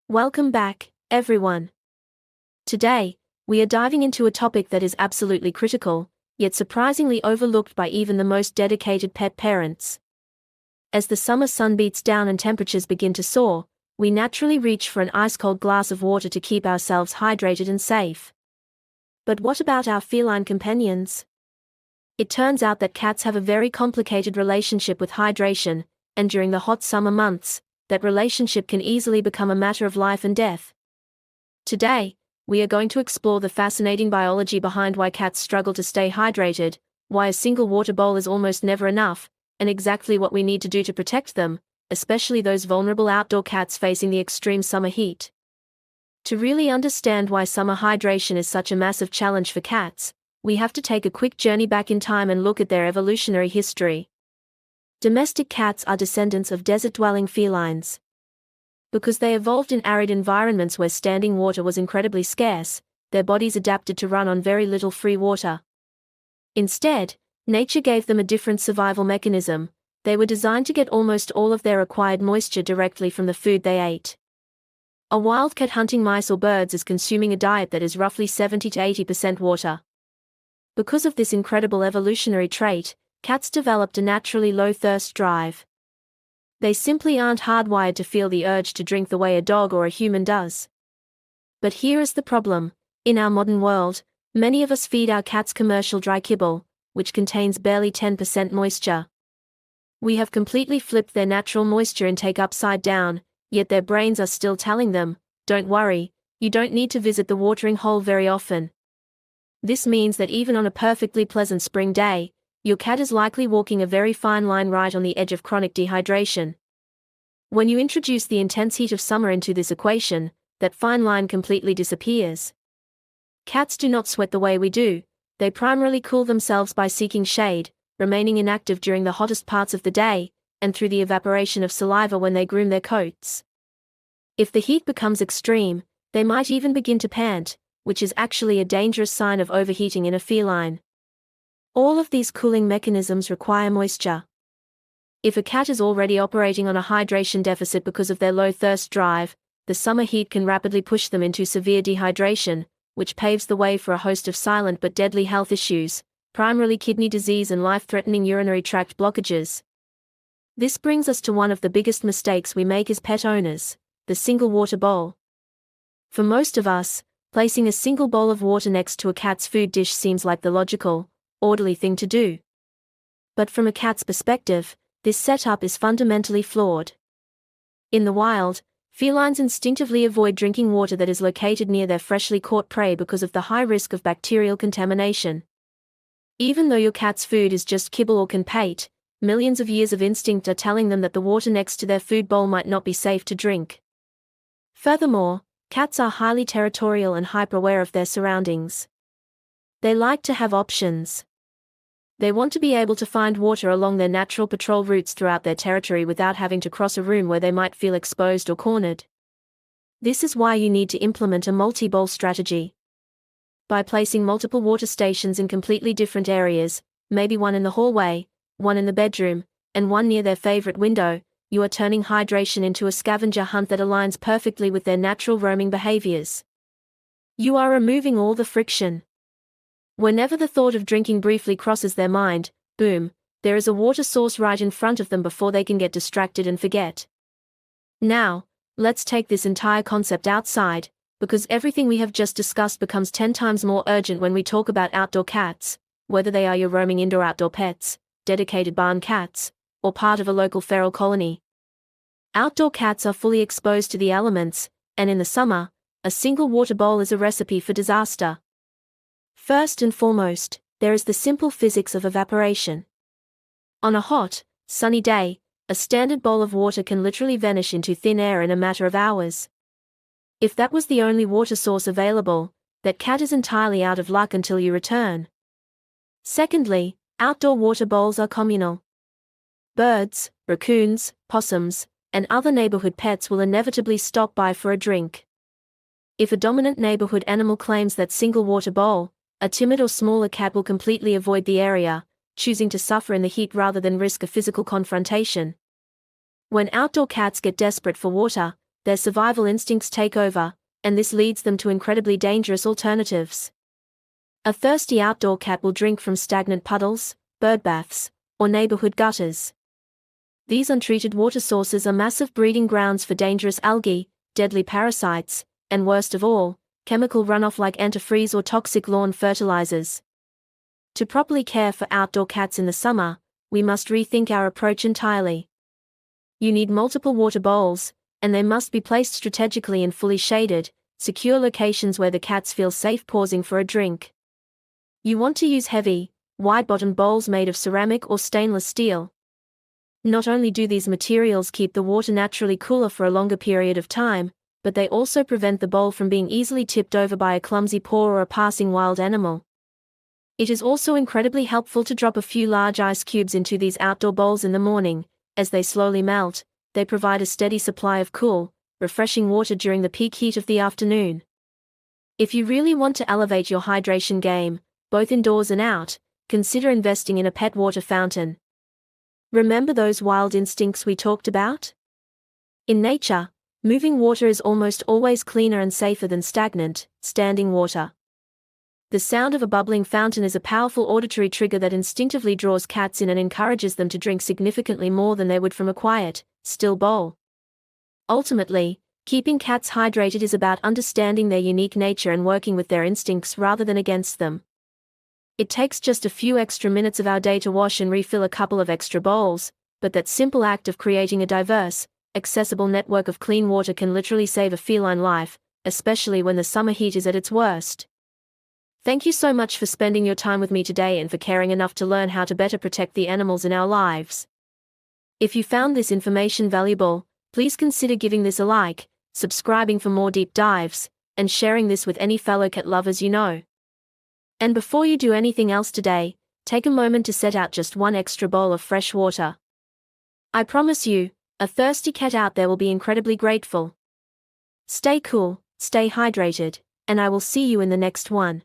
Welcome back, everyone. Today, we are diving into a topic that is absolutely critical, yet surprisingly overlooked by even the most dedicated pet parents. As the summer sun beats down and temperatures begin to soar, we naturally reach for an ice-cold glass of water to keep ourselves hydrated and safe. But what about our feline companions? It turns out that cats have a very complicated relationship with hydration, and during the hot summer months, that relationship can easily become a matter of life and death. Today, we are going to explore the fascinating biology behind why cats struggle to stay hydrated, why a single water bowl is almost never enough, and exactly what we need to do to protect them, especially those vulnerable outdoor cats facing the extreme summer heat. To really understand why summer hydration is such a massive challenge for cats, we have to take a quick journey back in time and look at their evolutionary history. Domestic cats are descendants of desert-dwelling felines. Because they evolved in arid environments where standing water was incredibly scarce, their bodies adapted to run on very little free water. Instead, nature gave them a different survival mechanism. They were designed to get almost all of their required moisture directly from the food they ate. A wildcat hunting mice or birds is consuming a diet that is roughly 70 to 80% water. Because of this incredible evolutionary trait, cats developed a naturally low thirst drive. They simply aren't hardwired to feel the urge to drink the way a dog or a human does. But here is the problem. In our modern world, many of us feed our cats commercial dry kibble, which contains barely 10% moisture. We have completely flipped their natural moisture intake upside down, yet their brains are still telling them, "Don't worry, you don't need to visit the watering hole very often." This means that even on a perfectly pleasant spring day, your cat is likely walking a very fine line right on the edge of chronic dehydration. When you introduce the intense heat of summer into this equation, that fine line completely disappears. Cats do not sweat the way we do. They primarily cool themselves by seeking shade, remaining inactive during the hottest parts of the day, and through the evaporation of saliva when they groom their coats. If the heat becomes extreme, they might even begin to pant, which is actually a dangerous sign of overheating in a feline. All of these cooling mechanisms require moisture. If a cat is already operating on a hydration deficit because of their low thirst drive, the summer heat can rapidly push them into severe dehydration, which paves the way for a host of silent but deadly health issues, primarily kidney disease and life-threatening urinary tract blockages. This brings us to one of the biggest mistakes we make as pet owners: the single water bowl. For most of us, placing a single bowl of water next to a cat's food dish seems like the logical, orderly thing to do. But from a cat's perspective, this setup is fundamentally flawed. In the wild, felines instinctively avoid drinking water that is located near their freshly caught prey because of the high risk of bacterial contamination. Even though your cat's food is just kibble or pate, millions of years of instinct are telling them that the water next to their food bowl might not be safe to drink. Furthermore, cats are highly territorial and hyper-aware of their surroundings. They like to have options. They want to be able to find water along their natural patrol routes throughout their territory without having to cross a room where they might feel exposed or cornered. This is why you need to implement a multi-bowl strategy. By placing multiple water stations in completely different areas, maybe one in the hallway, one in the bedroom, and one near their favorite window, you are turning hydration into a scavenger hunt that aligns perfectly with their natural roaming behaviors. You are removing all the friction. Whenever the thought of drinking briefly crosses their mind, boom, there is a water source right in front of them before they can get distracted and forget. Now, let's take this entire concept outside, because everything we have just discussed becomes 10 times more urgent when we talk about outdoor cats, whether they are your roaming indoor-outdoor pets, dedicated barn cats, or part of a local feral colony. Outdoor cats are fully exposed to the elements, and in the summer, a single water bowl is a recipe for disaster. First and foremost, there is the simple physics of evaporation. On a hot, sunny day, a standard bowl of water can literally vanish into thin air in a matter of hours. If that was the only water source available, that cat is entirely out of luck until you return. Secondly, outdoor water bowls are communal. Birds, raccoons, possums, and other neighborhood pets will inevitably stop by for a drink. If a dominant neighborhood animal claims that single water bowl, a timid or smaller cat will completely avoid the area, choosing to suffer in the heat rather than risk a physical confrontation. When outdoor cats get desperate for water, their survival instincts take over, and this leads them to incredibly dangerous alternatives. A thirsty outdoor cat will drink from stagnant puddles, bird baths, or neighborhood gutters. These untreated water sources are massive breeding grounds for dangerous algae, deadly parasites, and worst of all, chemical runoff like antifreeze or toxic lawn fertilizers. To properly care for outdoor cats in the summer, we must rethink our approach entirely. You need multiple water bowls, and they must be placed strategically in fully shaded, secure locations where the cats feel safe pausing for a drink. You want to use heavy, wide-bottomed bowls made of ceramic or stainless steel. Not only do these materials keep the water naturally cooler for a longer period of time, but they also prevent the bowl from being easily tipped over by a clumsy paw or a passing wild animal. It is also incredibly helpful to drop a few large ice cubes into these outdoor bowls in the morning. As they slowly melt, they provide a steady supply of cool, refreshing water during the peak heat of the afternoon. If you really want to elevate your hydration game, both indoors and out, consider investing in a pet water fountain. Remember those wild instincts we talked about? In nature, moving water is almost always cleaner and safer than stagnant, standing water. The sound of a bubbling fountain is a powerful auditory trigger that instinctively draws cats in and encourages them to drink significantly more than they would from a quiet, still bowl. Ultimately, keeping cats hydrated is about understanding their unique nature and working with their instincts rather than against them. It takes just a few extra minutes of our day to wash and refill a couple of extra bowls, but that simple act of creating a diverse, accessible network of clean water can literally save a feline life, especially when the summer heat is at its worst. Thank you so much for spending your time with me today and for caring enough to learn how to better protect the animals in our lives. If you found this information valuable, please consider giving this a like, subscribing for more deep dives, and sharing this with any fellow cat lovers you know. And before you do anything else today, take a moment to set out just one extra bowl of fresh water. I promise you, a thirsty cat out there will be incredibly grateful. Stay cool, stay hydrated, and I will see you in the next one.